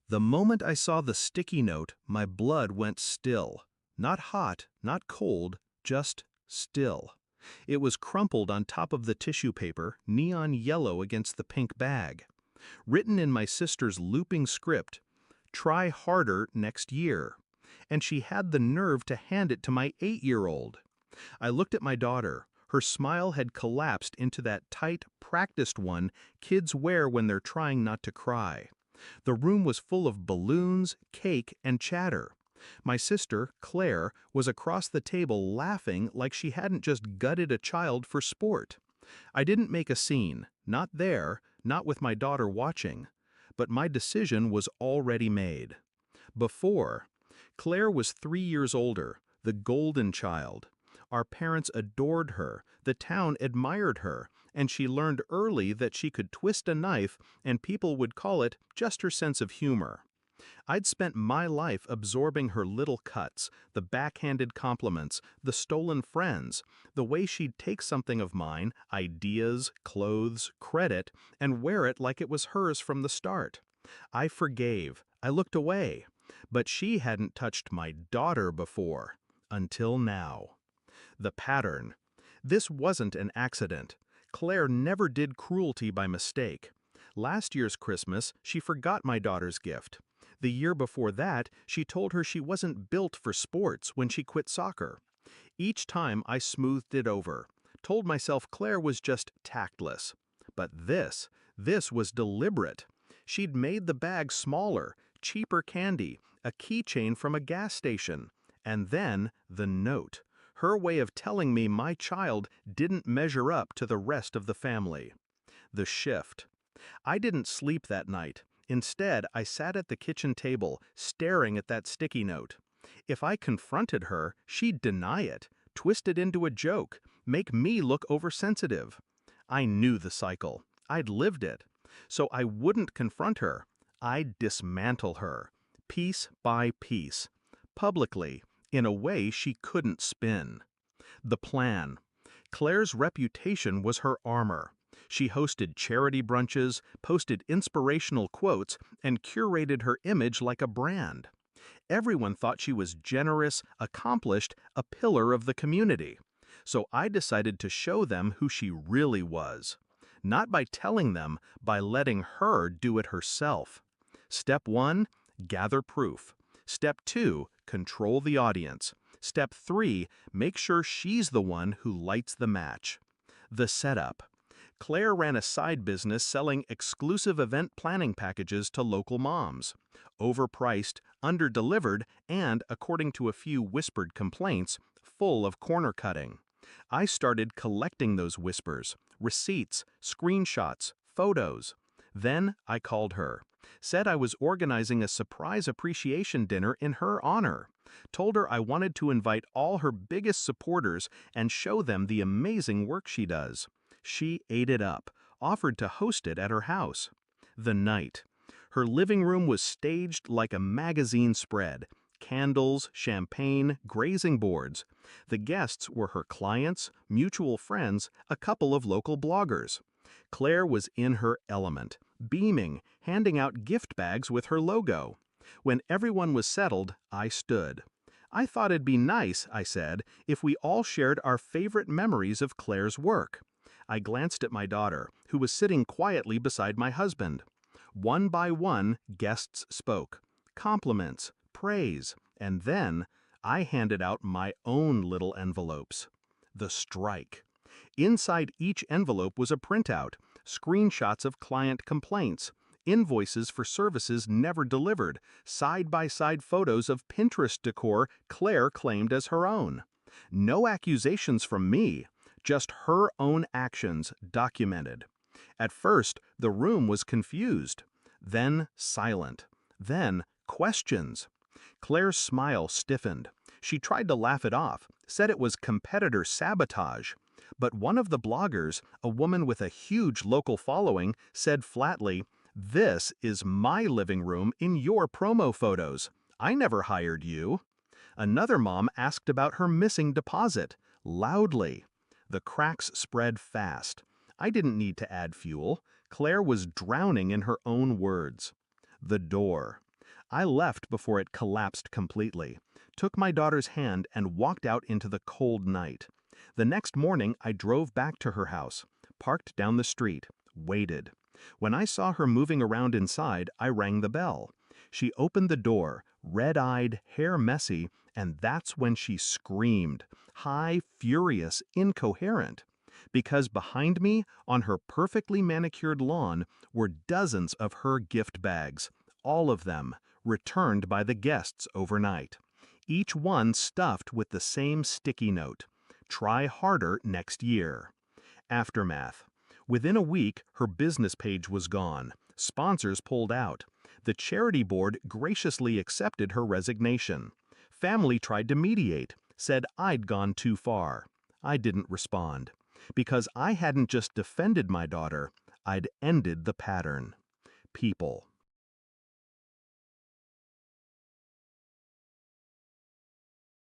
The moment I saw the sticky note, my blood went still. Not hot, not cold, just still. It was crumpled on top of the tissue paper, neon yellow against the pink bag. Written in my sister's looping script, "Try harder next year." And she had the nerve to hand it to my 8-year-old. I looked at my daughter. Her smile had collapsed into that tight, practiced one kids wear when they're trying not to cry. The room was full of balloons, cake, and chatter. My sister, Claire, was across the table laughing like she hadn't just gutted a child for sport. I didn't make a scene, not there, not with my daughter watching. But my decision was already made. Before, Claire was 3 years older, the golden child. Our parents adored her, the town admired her, and she learned early that she could twist a knife and people would call it just her sense of humor. I'd spent my life absorbing her little cuts, the backhanded compliments, the stolen friends, the way she'd take something of mine, ideas, clothes, credit, and wear it like it was hers from the start. I forgave, I looked away, but she hadn't touched my daughter before, until now. The pattern. This wasn't an accident. Claire never did cruelty by mistake. Last year's Christmas, she forgot my daughter's gift. The year before that, she told her she wasn't built for sports when she quit soccer. Each time I smoothed it over, told myself Claire was just tactless. But this was deliberate. She'd made the bag smaller, cheaper candy, a keychain from a gas station. And then the note. Her way of telling me my child didn't measure up to the rest of the family. The shift. I didn't sleep that night. Instead, I sat at the kitchen table, staring at that sticky note. If I confronted her, she'd deny it, twist it into a joke, make me look oversensitive. I knew the cycle. I'd lived it. So I wouldn't confront her. I'd dismantle her, piece by piece, publicly, in a way she couldn't spin. The plan. Claire's reputation was her armor. She hosted charity brunches, posted inspirational quotes, and curated her image like a brand. Everyone thought she was generous, accomplished, a pillar of the community. So I decided to show them who she really was. Not by telling them, by letting her do it herself. Step 1, gather proof. Step 2, control the audience. Step 3, make sure she's the one who lights the match. The setup. Claire ran a side business selling exclusive event planning packages to local moms. Overpriced, under-delivered, and, according to a few whispered complaints, full of corner cutting. I started collecting those whispers, receipts, screenshots, photos. Then I called her. Said I was organizing a surprise appreciation dinner in her honor. Told her I wanted to invite all her biggest supporters and show them the amazing work she does. She ate it up, offered to host it at her house. The night. Her living room was staged like a magazine spread. Candles, champagne, grazing boards. The guests were her clients, mutual friends, a couple of local bloggers. Claire was in her element, beaming, handing out gift bags with her logo. When everyone was settled, I stood. I thought it'd be nice, I said, if we all shared our favorite memories of Claire's work. I glanced at my daughter, who was sitting quietly beside my husband. One by one, guests spoke. Compliments, praise, and then I handed out my own little envelopes. The strike. Inside each envelope was a printout, screenshots of client complaints, invoices for services never delivered, side-by-side photos of Pinterest decor Claire claimed as her own. No accusations from me, just her own actions documented. At first, the room was confused, then silent, then questions. Claire's smile stiffened. She tried to laugh it off, said it was competitor sabotage. But one of the bloggers, a woman with a huge local following, said flatly, "This is my living room in your promo photos. I never hired you." Another mom asked about her missing deposit, loudly. The cracks spread fast. I didn't need to add fuel. Claire was drowning in her own words. The door. I left before it collapsed completely, took my daughter's hand and walked out into the cold night. The next morning, I drove back to her house, parked down the street, waited. When I saw her moving around inside, I rang the bell. She opened the door, red-eyed, hair messy, and that's when she screamed, high, furious, incoherent. Because behind me, on her perfectly manicured lawn, were dozens of her gift bags, all of them returned by the guests overnight. Each one stuffed with the same sticky note: try harder next year. Aftermath. Within a week, her business page was gone. Sponsors pulled out. The charity board graciously accepted her resignation. Family tried to mediate, said I'd gone too far. I didn't respond. Because I hadn't just defended my daughter, I'd ended the pattern. People.